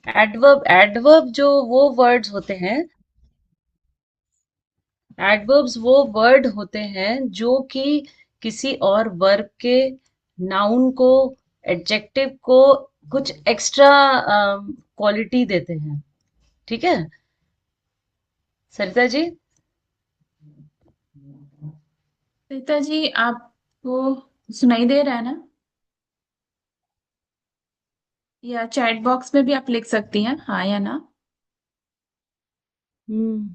Adverb adverb जो वो words होते हैं, एडवर्ब्स वो वर्ड होते हैं जो कि किसी और वर्ब के, नाउन को, एडजेक्टिव को कुछ एक्स्ट्रा क्वालिटी देते हैं। ठीक है सरिता जी। रीता जी, आपको सुनाई दे रहा है ना? या चैट बॉक्स में भी आप लिख सकती हैं, हाँ या ना। हम्म।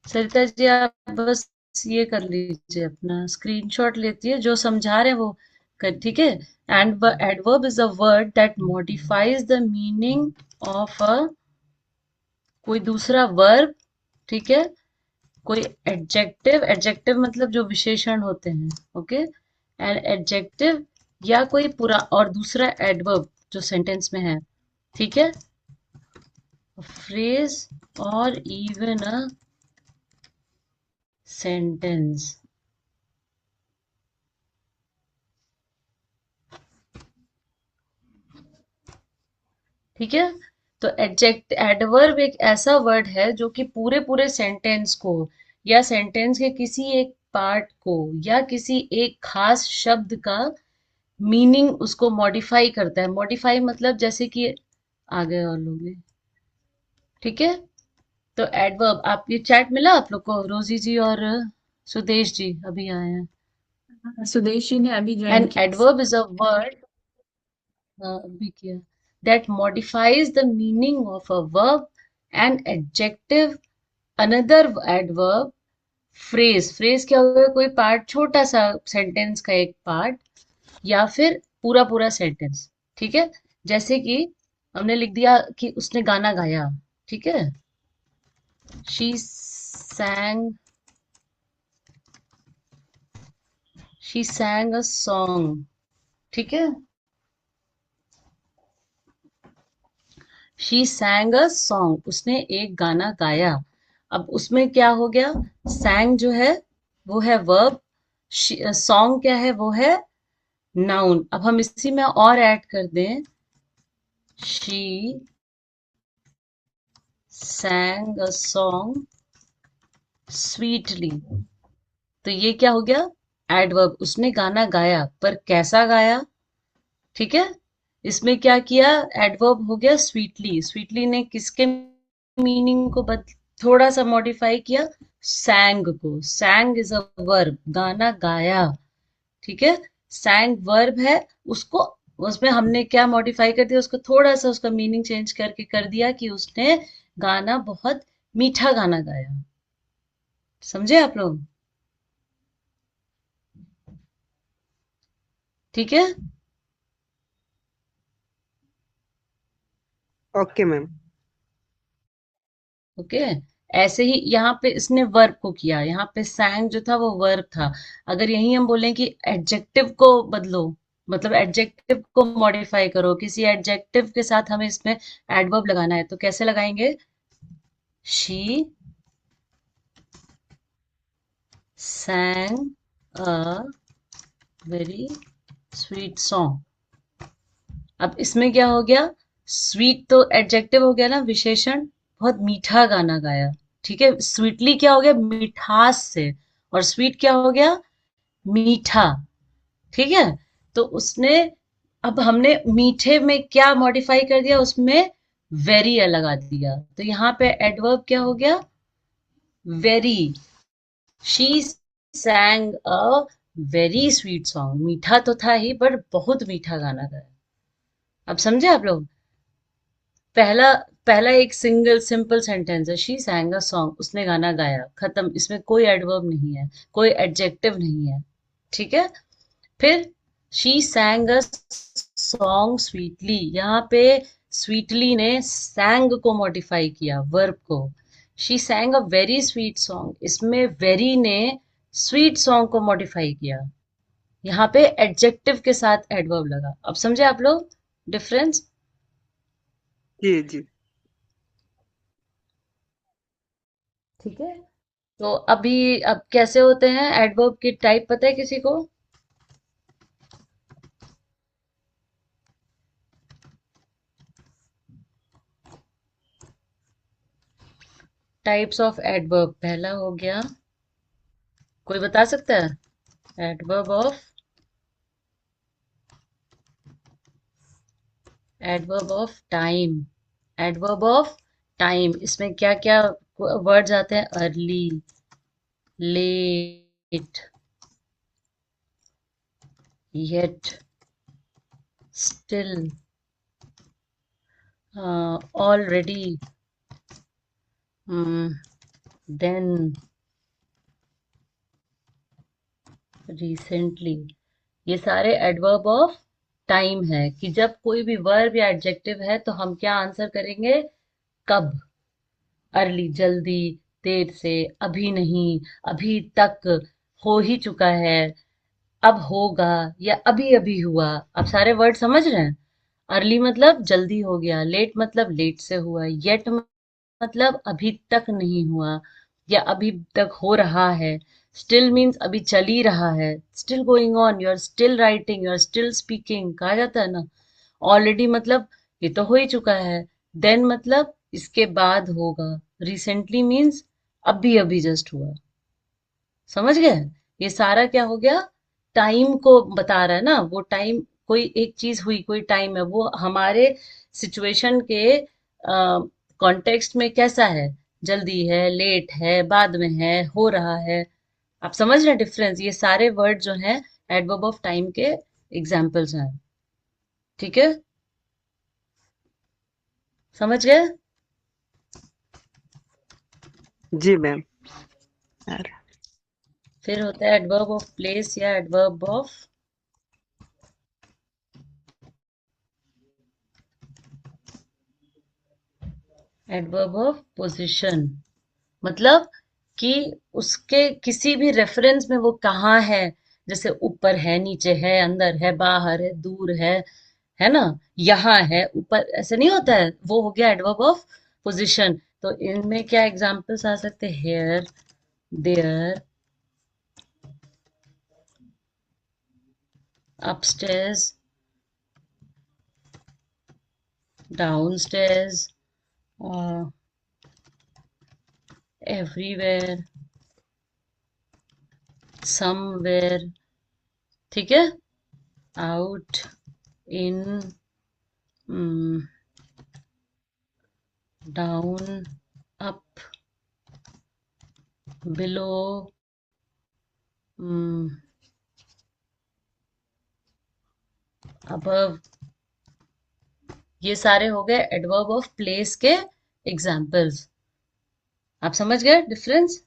सरिता जी आप बस ये कर लीजिए, अपना स्क्रीनशॉट लेती है, जो समझा रहे हैं वो कर, ठीक है। And adverb is a word that modifies the meaning of a कोई दूसरा वर्ब, ठीक है, कोई एडजेक्टिव, एडजेक्टिव मतलब जो विशेषण होते हैं, ओके, एंड एडजेक्टिव या कोई पूरा और दूसरा एडवर्ब जो सेंटेंस में है, ठीक है, फ्रेज और इवन अ सेंटेंस। ठीक है। तो एडजेक्ट एडवर्ब एक ऐसा वर्ड है जो कि पूरे पूरे सेंटेंस को या सेंटेंस के किसी एक पार्ट को या किसी एक खास शब्द का मीनिंग उसको मॉडिफाई करता है। मॉडिफाई मतलब जैसे कि आगे और लोग हैं, ठीक है। तो एडवर्ब, आप ये चैट मिला आप लोग को, रोजी जी और सुदेश जी अभी आए हैं। सुदेश जी ने अभी ज्वाइन एन किया। एडवर्ब इज अ वर्ड, अभी किया, that modifies the meaning of a verb, an adjective, another adverb, phrase, phrase क्या होगा, कोई पार्ट, छोटा सा सेंटेंस का एक पार्ट, या फिर पूरा पूरा सेंटेंस। ठीक है। जैसे कि हमने लिख दिया कि उसने गाना गाया, ठीक है, शी सैंग अ सॉन्ग, ठीक है, शी सैंग अ सॉन्ग, उसने एक गाना गाया। अब उसमें क्या हो गया, सैंग जो है वो है वर्ब, सॉन्ग क्या है, वो है नाउन। अब हम इसी में और ऐड कर दें, शी सैंग अ सॉन्ग स्वीटली, तो ये क्या हो गया, एडवर्ब, उसने गाना गाया पर कैसा गाया, ठीक है। इसमें क्या किया, एडवर्ब हो गया स्वीटली, स्वीटली ने किसके मीनिंग को थोड़ा सा मॉडिफाई किया, सैंग को, सैंग इज अ वर्ब, गाना गाया, ठीक है, सैंग वर्ब है, उसको उसमें हमने क्या मॉडिफाई कर दिया, उसको थोड़ा सा उसका मीनिंग चेंज करके कर दिया कि उसने गाना बहुत मीठा गाना गाया। समझे आप लोग? ठीक है। Okay ma'am. ओके। ऐसे ही यहाँ पे इसने वर्ब को किया, यहाँ पे सैंग जो था वो वर्ब था। अगर यही हम बोलें कि एडजेक्टिव को बदलो, मतलब एडजेक्टिव को मॉडिफाई करो, किसी एडजेक्टिव के साथ हमें इसमें एडवर्ब लगाना है, तो कैसे लगाएंगे, she sang a very sweet song। अब इसमें क्या हो गया, स्वीट तो एडजेक्टिव हो गया ना, विशेषण, बहुत मीठा गाना गाया, ठीक है, स्वीटली क्या हो गया, मिठास से, और स्वीट क्या हो गया, मीठा, ठीक है। तो उसने, अब हमने मीठे में क्या मॉडिफाई कर दिया, उसमें वेरी लगा दिया, तो यहाँ पे एडवर्ब क्या हो गया, very, she सैंग a very sweet song, मीठा तो था ही पर बहुत मीठा गाना गाया। अब समझे आप लोग? पहला पहला एक सिंगल सिंपल सेंटेंस है, शी सैंग अ सॉन्ग, उसने गाना गाया, खत्म, इसमें कोई एडवर्ब नहीं है, कोई एडजेक्टिव नहीं है, ठीक है। फिर शी सैंग अ सॉन्ग स्वीटली, यहाँ पे स्वीटली ने सैंग को मॉडिफाई किया, वर्ब को, she सैंग a very sweet song, इसमें वेरी ने स्वीट सॉन्ग को मॉडिफाई किया, यहाँ पे एडजेक्टिव के साथ एडवर्ब लगा। अब समझे आप लोग डिफरेंस? जी जी। ठीक है। तो अभी अब कैसे होते हैं एडवर्ब के टाइप, पता है किसी को? टाइप्स ऑफ एडवर्ब, पहला हो गया, कोई बता सकता है? Adverb of time. Adverb of time, इसमें क्या क्या वर्ड्स आते हैं? Early, late, yet, still, already, then, recently. ये सारे एडवर्ब ऑफ टाइम है कि जब कोई भी वर्ब या एडजेक्टिव है तो हम क्या आंसर करेंगे? कब। अर्ली जल्दी, देर से, अभी नहीं, अभी तक, हो ही चुका है, अब होगा, या अभी अभी हुआ। आप सारे वर्ड समझ रहे हैं? अर्ली मतलब जल्दी हो गया, लेट मतलब लेट से हुआ, येट मतलब अभी तक नहीं हुआ या अभी तक हो रहा है। स्टिल मीन्स अभी चल ही रहा है, still going on, you are still writing, you are still speaking, कहा जाता है ना। ऑलरेडी मतलब ये तो हो ही चुका है। देन मतलब इसके बाद होगा। रिसेंटली मीन्स अभी अभी जस्ट हुआ। समझ गए? ये सारा क्या हो गया? टाइम को बता रहा है ना। वो टाइम, कोई एक चीज हुई, कोई टाइम है, वो हमारे सिचुएशन के कॉन्टेक्स्ट में कैसा है? जल्दी है, लेट है, बाद में है, हो रहा है। आप समझ रहे हैं डिफरेंस? ये सारे वर्ड जो हैं एडवर्ब ऑफ टाइम के एग्जाम्पल्स हैं। ठीक है, समझ गए? जी मैम। यार, फिर होता है एडवर्ब ऑफ प्लेस या एडवर्ब ऑफ पोजीशन। मतलब कि उसके किसी भी रेफरेंस में वो कहाँ है। जैसे ऊपर है, नीचे है, अंदर है, बाहर है, दूर है ना, यहाँ है, ऊपर, ऐसे नहीं होता है। वो हो गया एडवर्ब ऑफ पोजीशन। तो इनमें क्या एग्जांपल्स आ सकते हैं? Here, there, upstairs, downstairs, everywhere, somewhere. ठीक है। Out, in, down, up, below, above. ये सारे हो गए एडवर्ब ऑफ प्लेस के एग्जाम्पल्स। आप समझ गए difference?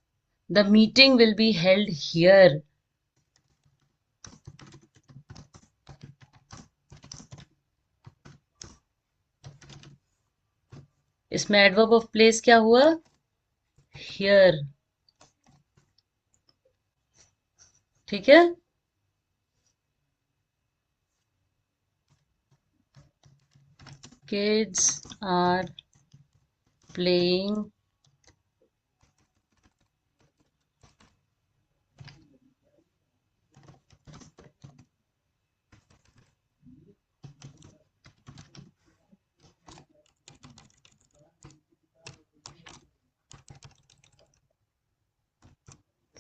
The meeting will be held here. इसमें एडवर्ब ऑफ प्लेस क्या हुआ? हियर। ठीक है। Kids are playing,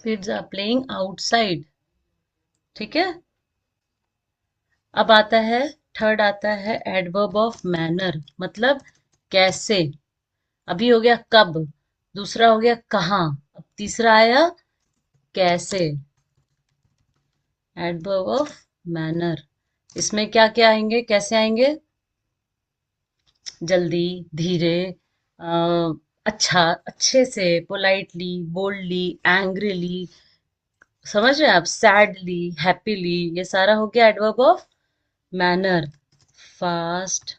kids are playing outside. ठीक है। अब आता है, थर्ड आता है एडवर्ब ऑफ मैनर, मतलब कैसे। अभी हो गया कब, दूसरा हो गया कहाँ, अब तीसरा आया कैसे। एडवर्ब ऑफ मैनर, इसमें क्या क्या आएंगे, कैसे आएंगे? जल्दी, धीरे, अ, अच्छा, अच्छे से, पोलाइटली, बोल्डली, एंग्रीली। समझ रहे हैं आप? सैडली, हैप्पीली, ये सारा हो गया adverb of manner. Fast,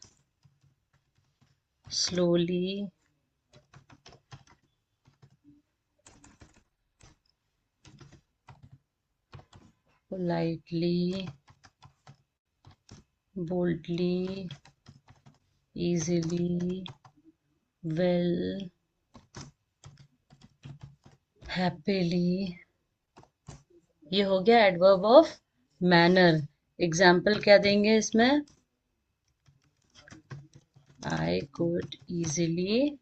slowly, politely, boldly, easily, well, happily, ये हो गया एडवर्ब ऑफ मैनर। एग्जाम्पल क्या देंगे इसमें? I could easily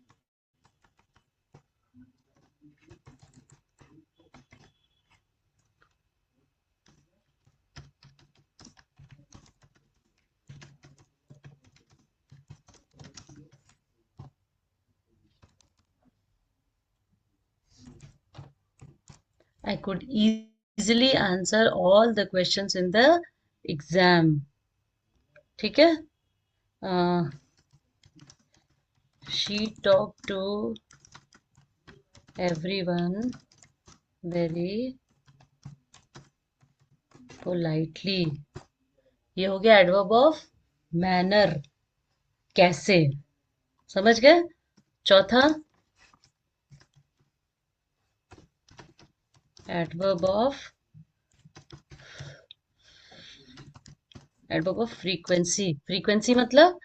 I could easily answer all the questions in the exam. ठीक है? She talked to everyone very politely. ये हो गया एडवर्ब ऑफ मैनर, कैसे। समझ गए? चौथा एडवर्ब ऑफ फ्रीक्वेंसी। फ्रीक्वेंसी मतलब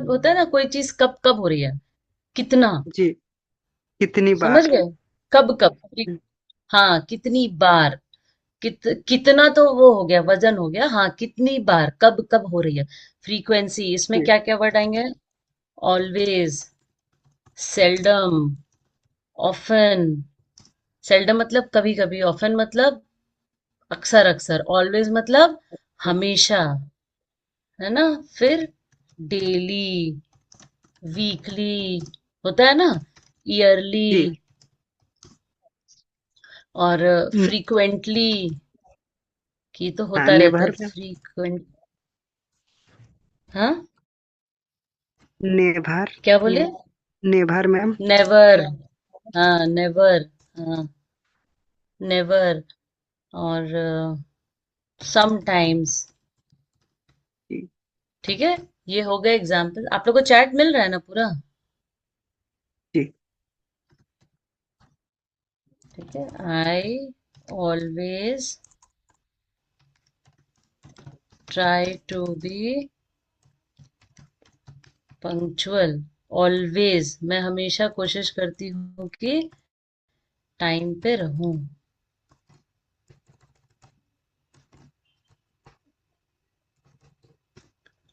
होता है ना, कोई चीज कब कब हो रही है, कितना। जी, कितनी समझ बार। गए? कब कब, हाँ कितनी बार। कितना तो वो हो गया, वजन हो गया। हाँ कितनी बार, कब कब हो रही है। फ्रीक्वेंसी, इसमें जी, क्या क्या वर्ड आएंगे? Always, seldom, often. सेल्डम मतलब कभी कभी, ऑफन मतलब अक्सर अक्सर, ऑलवेज मतलब हमेशा, है ना। फिर डेली, वीकली होता है ना, ईयरली, जी। और न- फ्रीक्वेंटली की तो हाँ, होता रहता है नेभर मैम। फ्रीक्वेंट। हाँ, नेभर। क्या बोले? Never ma'am. नेवर, हाँ नेवर, हाँ नेवर, और समटाइम्स। जी, ठीक है, ये हो गए एग्जाम्पल। आप लोग को चैट मिल रहा है ना पूरा? जी, ठीक है। I always try to be punctual. Always, मैं हमेशा कोशिश करती हूँ कि टाइम पे रहूं।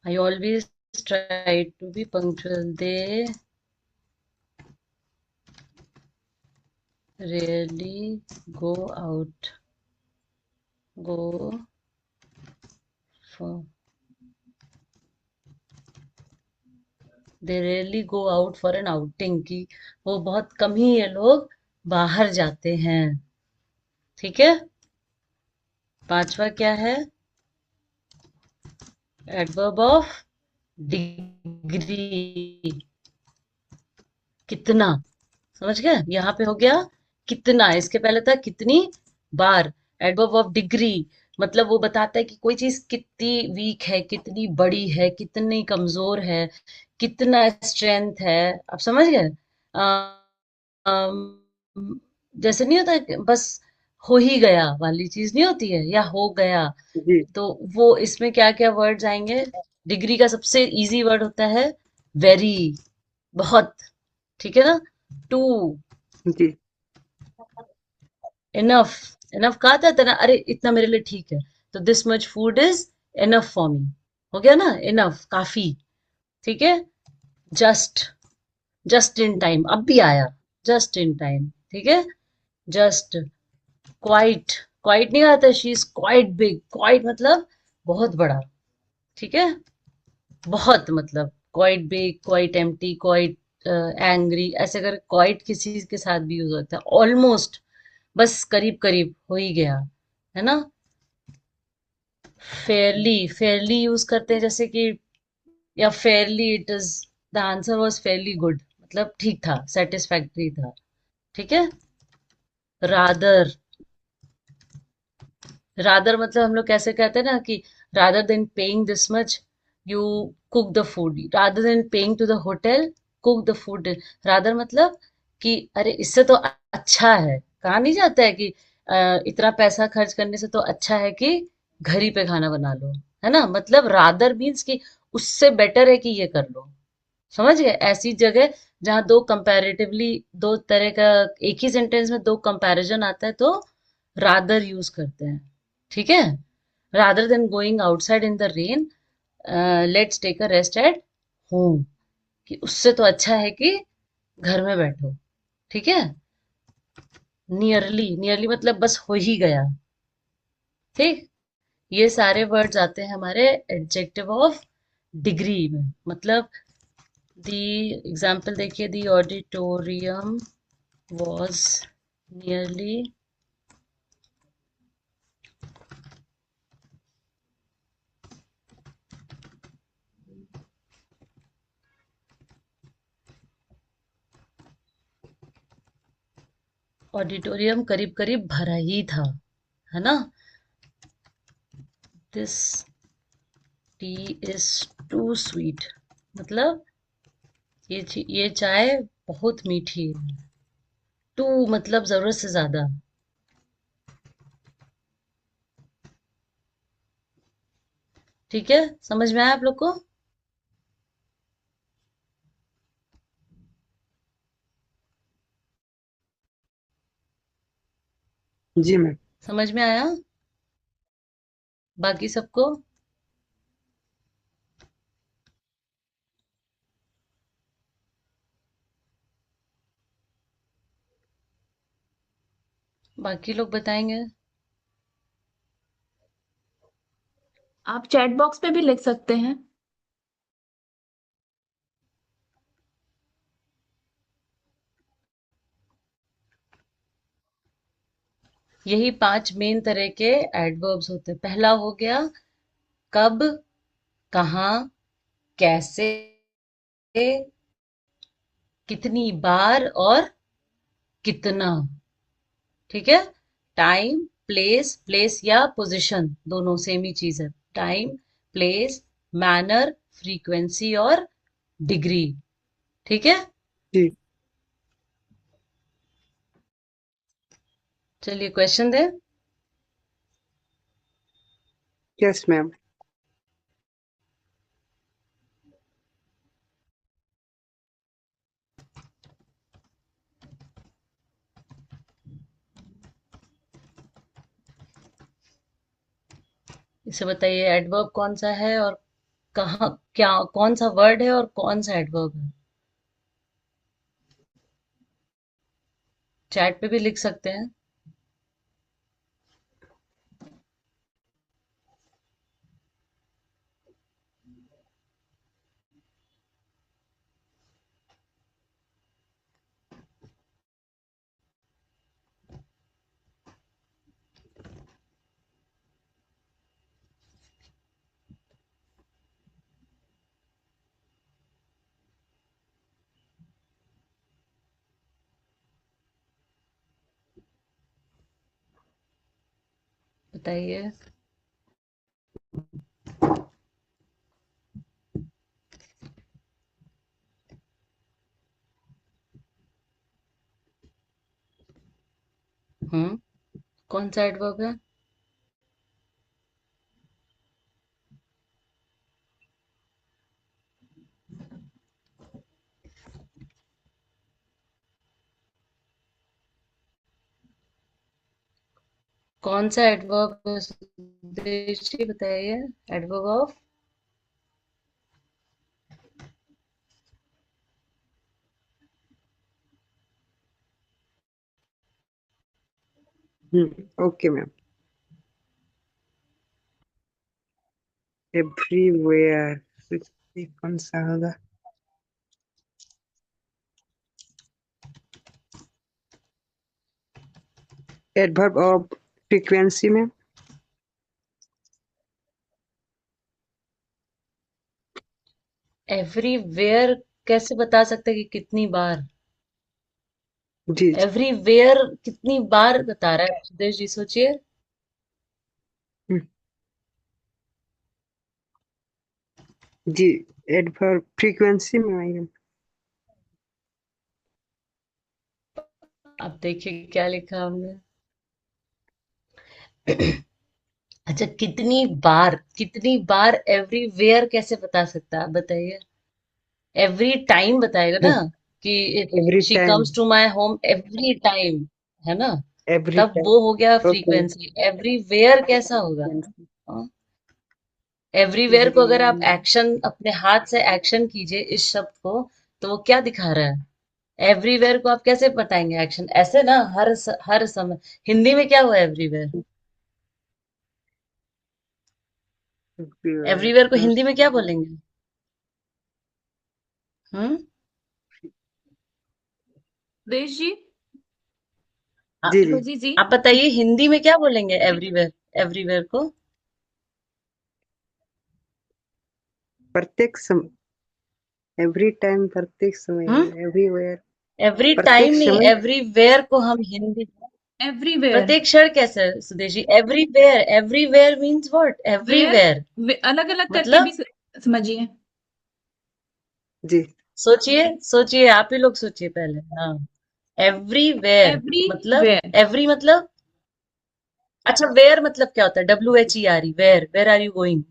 I always try to be punctual, they rarely go out, go for, they rarely go out for an outing, की वो बहुत कम ही ये लोग बाहर जाते हैं। ठीक है। पांचवा क्या है? एडवर्ब ऑफ डिग्री, कितना। समझ गए? यहाँ पे हो गया कितना, इसके पहले था कितनी बार। एडवर्ब ऑफ डिग्री मतलब वो बताता है कि कोई चीज कितनी वीक है, कितनी बड़ी है, कितनी कमजोर है, कितना स्ट्रेंथ है। आप समझ गए? अम, जैसे नहीं होता कि बस हो ही गया वाली चीज नहीं होती है, या हो गया। जी, तो वो इसमें क्या क्या वर्ड्स आएंगे? डिग्री का सबसे इजी वर्ड होता है वेरी, बहुत। ठीक है ना। To, ji, enough. इनफ कहा था ना, अरे इतना मेरे लिए ठीक है, तो this much food is enough for me. हो गया ना, इनफ, काफी। ठीक है। जस्ट, जस्ट इन टाइम, अब भी आया, जस्ट इन टाइम। ठीक है। जस्ट, क्वाइट, क्वाइट नहीं आता, she is quite big, quite मतलब बहुत बड़ा। ठीक है। बहुत मतलब quite big, quite empty, quite angry, ऐसे अगर क्वाइट किसी के साथ भी यूज होता है। ऑलमोस्ट, बस करीब करीब हो ही गया, है ना। फेयरली, फेयरली यूज करते हैं जैसे कि, या Fairlie it is, the answer was fairly good, मतलब ठीक था, सेटिस्फैक्ट्री था। ठीक है। रादर, रादर मतलब हम लोग कैसे कहते हैं ना कि rather than paying this much you cook the food, rather than paying to the hotel cook the food. Rather मतलब कि अरे इससे तो अच्छा है, कहा नहीं जाता है कि इतना पैसा खर्च करने से तो अच्छा है कि घर ही पे खाना बना लो, है ना। मतलब रादर मीन्स कि उससे बेटर है कि ये कर लो। समझ गए? ऐसी जगह जहां दो कंपैरेटिवली दो तरह का एक ही सेंटेंस में दो कंपैरिजन आता है तो रादर यूज करते हैं। ठीक है? Rather than going outside in the rain, let's take a rest at home, कि उससे तो अच्छा है कि घर में बैठो। ठीक है? नियरली, नियरली मतलब बस हो ही गया। ठीक, ये सारे वर्ड्स आते हैं हमारे एडजेक्टिव ऑफ डिग्री में। मतलब दी एग्जाम्पल देखिए, the auditorium was nearly auditorium करीब करीब भरा ही था, है ना? This tea is too sweet, मतलब ये चाय बहुत मीठी है। टू मतलब जरूरत से ज्यादा। ठीक है, समझ में आया आप लोग को? जी मैम। समझ में आया बाकी सबको? बाकी लोग बताएंगे। आप चैट बॉक्स पे भी लिख सकते हैं। यही 5 मेन तरह के एडवर्ब्स होते हैं। पहला हो गया कब, कहाँ, कैसे, कितनी बार और कितना। ठीक है? टाइम, प्लेस, प्लेस या पोजीशन दोनों सेम ही चीज है। टाइम, प्लेस, मैनर, फ्रीक्वेंसी और डिग्री। ठीक है? जी। चलिए क्वेश्चन दें। Yes ma'am. इसे बताइए एडवर्ब कौन सा है और कहाँ, क्या, कौन सा वर्ड है और कौन सा एडवर्ब है। चैट पे भी लिख सकते हैं। बताइए। कौन सा एडवर्ब है? कौन सा एडवर्ब है सुदेश जी, बताइए। Adverb of okay ma'am. Everywhere, कौन सा होगा? एडवर्ब ऑफ फ्रीक्वेंसी में। एवरीवेयर कैसे बता सकते हैं कि कितनी बार? जी जी। एवरीवेयर कितनी बार बता रहा है सुदेश जी, सोचिए। हम्म, जी। एडवर्ब फ्रीक्वेंसी में आएगा। अब देखिए क्या लिखा हमने। अच्छा, कितनी बार, कितनी बार एवरीवेयर कैसे बता सकता है, आप बताइए। एवरी टाइम बताएगा ना कि every she time, comes to my home every time, है ना? एवरी तब टाइम। वो हो गया ओके। फ्रीक्वेंसी। एवरीवेयर कैसा होगा? एवरीवेयर को अगर आप एवरी एक्शन अपने हाथ से एक्शन कीजिए इस शब्द को, तो वो क्या दिखा रहा है? एवरीवेयर को आप कैसे बताएंगे एक्शन? ऐसे ना, हर समय। हिंदी में क्या हुआ एवरीवेयर? एवरीवेयर को हिंदी में क्या बोलेंगे? हम्म। देश जी। आ- जी जी। रोजी जी। आप बताइए हिंदी में क्या बोलेंगे एवरीवेयर? एवरीवेयर को प्रत्येक समय, एवरी टाइम, प्रत्येक समय, हम्म। एवरीवेयर, एवरी टाइम प्रत्येक नहीं, समय। एवरीवेयर को हम हिंदी। एवरीवेयर। प्रत्येक क्षण कैसे है सुदेशी? Everywhere, everywhere means what? Where. Everywhere अलग अलग करके भी मतलब, समझिए। जी। सोचिए सोचिए, आप ही लोग सोचिए पहले। हाँ, एवरीवेयर मतलब, एवरीवेयर। एवरी मतलब, अच्छा वेयर मतलब क्या होता है? WHERE, where are you going?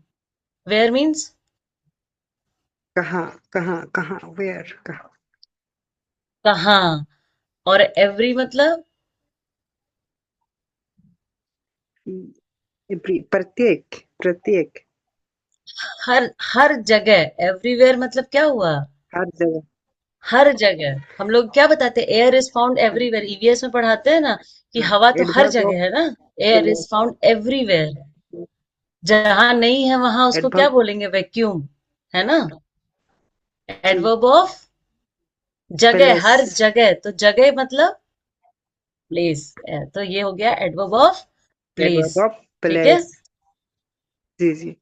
Where means कहाँ, कहाँ, कहाँ, वेयर, कहाँ। कहाँ। और एवरी मतलब एवरी, प्रत्येक, प्रत्येक, हर जगह। एवरीवेयर मतलब क्या हुआ? हर जगह। हर जगह। हम लोग क्या बताते हैं? Air is found everywhere. EVS में पढ़ाते हैं ना कि हाँ, हवा तो हर एडवर्ब ऑफ जगह है ना। Air is place, found everywhere. जहां नहीं है वहां उसको क्या एडवर्ब। बोलेंगे? वैक्यूम, है ना? जी। एडवर्ब ऑफ जगह, प्लेस, हर जगह। तो जगह मतलब प्लेस। तो ये हो गया adverb of place. Adverb of ठीक है। प्लेस। जी जी।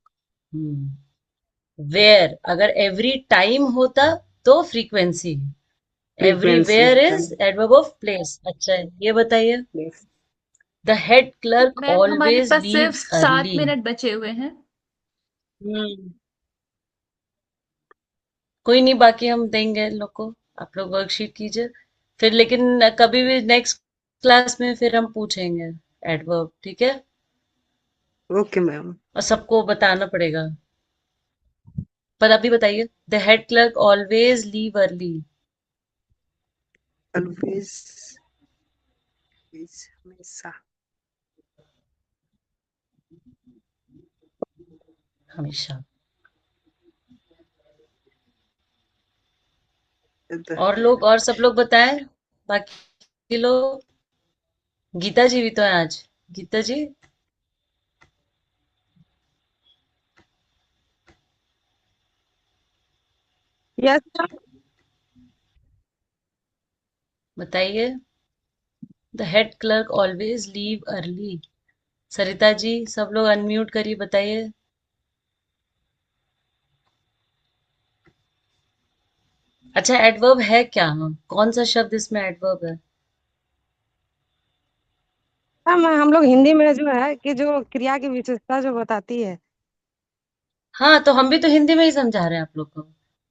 वेयर अगर एवरी टाइम होता तो फ्रीक्वेंसी। फ्रीक्वेंसी एवरीवेयर होता इज है। Adverb of place. अच्छा, ये बताइए। Place. The head clerk ma'am हमारे ऑलवेज पास सिर्फ लीव्स 7 अर्ली। मिनट बचे हुए हैं। हम्म। कोई नहीं, बाकी हम देंगे इन लोग को। आप लोग वर्कशीट कीजिए फिर, लेकिन कभी भी नेक्स्ट क्लास में फिर हम पूछेंगे एडवर्ब, ठीक है? Okay ma'am. और सबको बताना पड़ेगा। पर अभी बताइए, the head clerk always leave early. Always, हमेशा। हमेशा। द और लोग, हेड। और सब लोग बताएं, बाकी लोग। गीता जी भी तो है आज। Geeta ji yes ma'am. बताइए। The head clerk always leave early. Sarita ji, सब लोग अनम्यूट करिए, बताइए। अच्छा, एडवर्ब है क्या? कौन सा शब्द इसमें एडवर्ब है? मैम हम लोग हिंदी में जो है कि जो क्रिया की विशेषता जो बताती है। हाँ, तो हम भी तो हिंदी में ही समझा रहे हैं आप लोग को।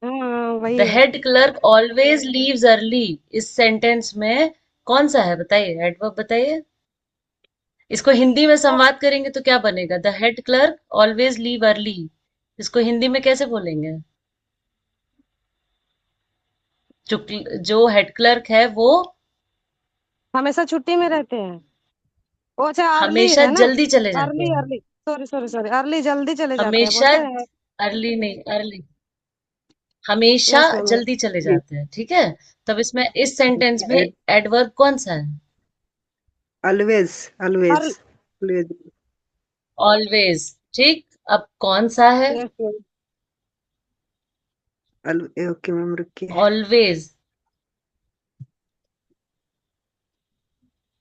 हाँ द वही है। Head clerk always leaves early, इस सेंटेंस में कौन सा है? बताइए, एडवर्ब बताइए। इसको हिंदी में संवाद करेंगे तो क्या बनेगा? The head clerk always leave early. इसको हिंदी में कैसे बोलेंगे? जो जो हेड क्लर्क है वो हमेशा छुट्टी में रहते हैं। वो अच्छा अर्ली हमेशा है ना। जल्दी चले जाते अर्ली, हैं। Early, sorry sorry sorry, early जल्दी चले जाते हैं हमेशा, बोलते हैं। अर्ली नहीं, अर्ली। हमेशा यस मैम। जल्दी चले जी। जाते हैं, ठीक है? तब इसमें, इस सेंटेंस में एडवर्ब कौन सा है? Always, always, earl always. Always. ठीक, अब कौन सा है? Yes ma'am. ओके मैम, रुकिए। ऑलवेज।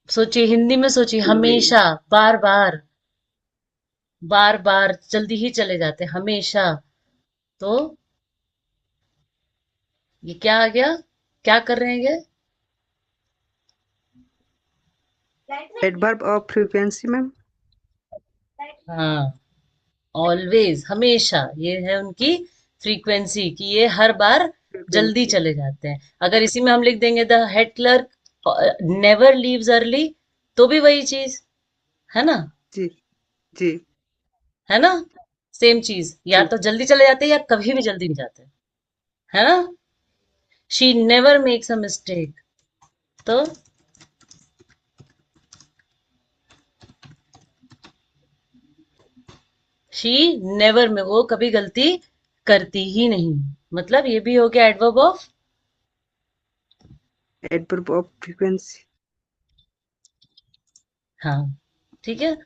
सोचिए, हिंदी में सोचिए। ऑलवेज, हमेशा, बार बार, बार बार जल्दी ही चले जाते हैं हमेशा। तो ये क्या आ गया? क्या कर रहे हैं ये? Adverb of frequency ma'am. हाँ, ऑलवेज, हमेशा, ये है उनकी फ्रीक्वेंसी कि ये हर बार जल्दी फ्रीक्वेंसी। चले जाते हैं। अगर इसी में हम लिख देंगे the head clerk never leaves early, तो भी वही चीज, है ना? जी जी है ना? सेम चीज, या जी तो जल्दी चले जाते हैं या कभी भी जल्दी नहीं जाते, है ना? She never makes a mistake, तो शी नेवर में वो कभी गलती करती ही नहीं, मतलब ये भी हो गया adverb of, adverb of frequency. हाँ ठीक है।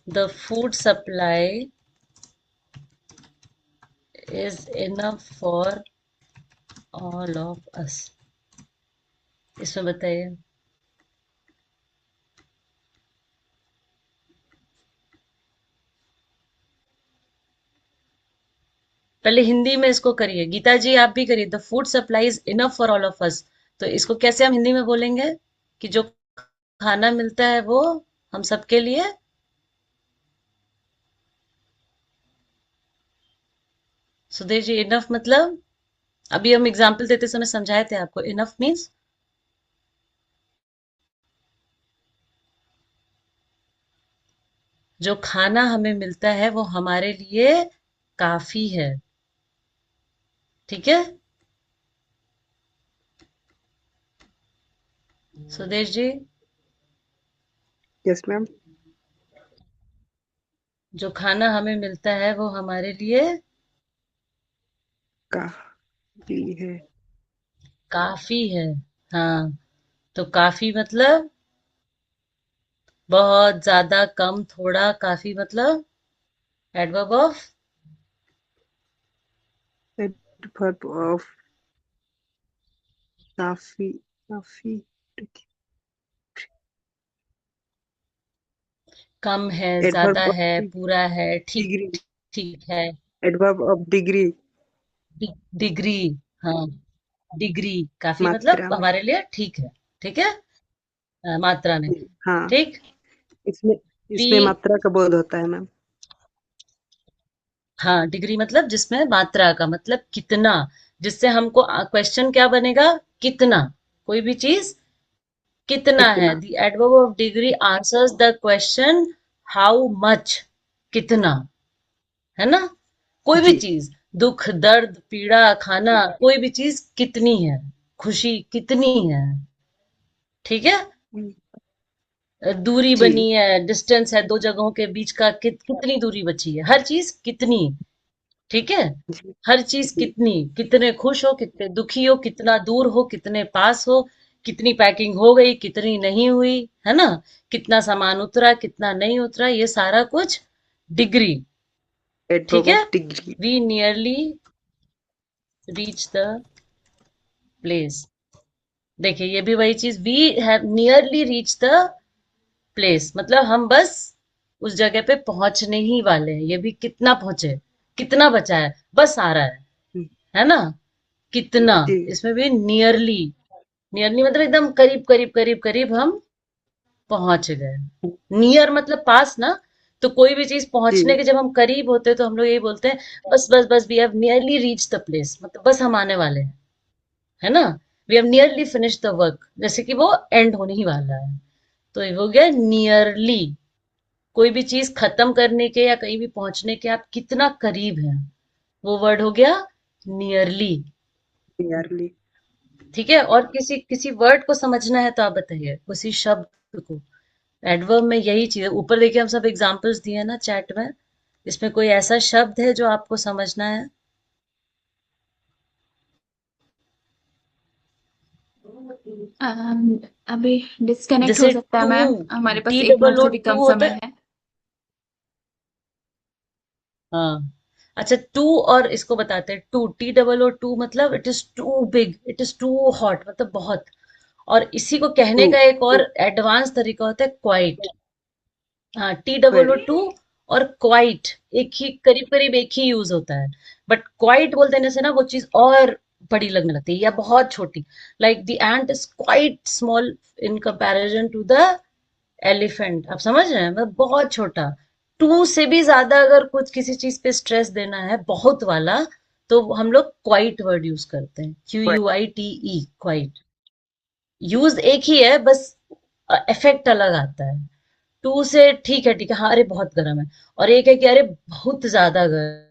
The food supply is enough for all of us, इसमें बताइए। पहले हिंदी में इसको करिए, गीता जी आप भी करिए। The food supply is enough for all of us, तो इसको कैसे हम हिंदी में बोलेंगे कि जो खाना मिलता है वो हम सबके लिए, सुदेश जी इनफ मतलब, अभी हम एग्जाम्पल देते समय समझाए थे आपको, इनफ मीन्स जो खाना हमें मिलता है वो हमारे लिए काफी है, ठीक है सुदेश जी। Yes ma'am. जो खाना हमें मिलता है वो हमारे लिए काफी है। काफी है, हाँ। तो काफी मतलब बहुत, ज्यादा, कम, थोड़ा, काफी मतलब एडवर्ब ऑफ, एडवर्ब ऑफ काफी। काफी कम है, ज्यादा एडवर्ब ऑफ है, पूरा है, ठीक डिग्री। ठीक है। Adverb of degree. डिग्री, हाँ, डिग्री काफी मतलब मात्रा में। हमारे लिए ठीक है, ठीक है, मात्रा में, हाँ, ठीक। इसमें वी, इसमें मात्रा का बोध होता है मैम। हाँ डिग्री मतलब जिसमें मात्रा का मतलब कितना, जिससे हमको क्वेश्चन क्या बनेगा, कितना, कोई भी चीज कितना है। कितना। The adverb of degree answers the question how much, कितना, है ना। कोई भी जी चीज, दुख, दर्द, पीड़ा, खाना, कोई भी चीज कितनी है, खुशी कितनी है, ठीक है। दूरी जी बनी है, डिस्टेंस है दो जगहों के बीच का, कितनी दूरी बची है, हर चीज कितनी, ठीक है। जी हर चीज जी कितनी, कितने खुश हो, कितने दुखी हो, कितना दूर हो, कितने पास हो, कितनी पैकिंग हो गई, कितनी नहीं हुई, है ना। कितना सामान उतरा, कितना नहीं उतरा, ये सारा कुछ डिग्री, ठीक एडवर्ब है। Of degree. We nearly reach the place, देखिए ये भी वही चीज, we have nearly reach the place मतलब हम बस उस जगह पे पहुंचने ही वाले हैं, ये भी कितना पहुंचे, कितना बचा है, बस आ रहा है ना। कितना, जी इसमें भी नियरली, नियरली मतलब एकदम करीब करीब करीब करीब हम पहुंच गए। नियर मतलब पास ना, तो कोई भी चीज जी पहुंचने के जब हम करीब होते हैं तो हम लोग यही बोलते हैं, बस बस बस we have nearly reach the place, मतलब बस हम आने वाले हैं, है ना। We have nearly finish the work, जैसे कि वो एंड होने ही वाला है, तो ये हो गया नियरली। कोई भी चीज खत्म करने के या कहीं भी पहुंचने के आप कितना करीब हैं, वो वर्ड हो गया नियरली, नियरली। ठीक है। और किसी किसी वर्ड को समझना है तो आप बताइए, किसी शब्द को, एडवर्ब में यही चीज है। ऊपर देखिए हम सब एग्जांपल्स दिए हैं ना चैट में, इसमें कोई ऐसा शब्द है जो आपको समझना है। अभी डिस्कनेक्ट हो जैसे सकता है टू, मैम, हमारे पास टी एक डबल मिनट ओ से भी टू कम होता समय है, है। हाँ। अच्छा टू, और इसको बताते हैं too, T double O too मतलब it is too big, it is too hot, मतलब बहुत। और इसी को कहने टू का एक और टू एडवांस तरीका होता है क्वाइट, हाँ T double O query. Too और क्वाइट एक ही, करीब करीब एक ही यूज होता है। बट क्वाइट बोल देने से ना वो चीज और बड़ी लगने लगती है या बहुत छोटी, like the ant is quite small in comparison to the elephant, आप समझ रहे हैं, मतलब बहुत छोटा। टू से भी ज्यादा अगर कुछ किसी चीज पे स्ट्रेस देना है बहुत वाला, तो हम लोग क्वाइट वर्ड यूज करते हैं, Q U I T E, quite. Use एक ही है, बस इफेक्ट अलग आता है। टू से ठीक है हाँ, अरे बहुत गर्म है, और एक है कि अरे बहुत ज्यादा गर्म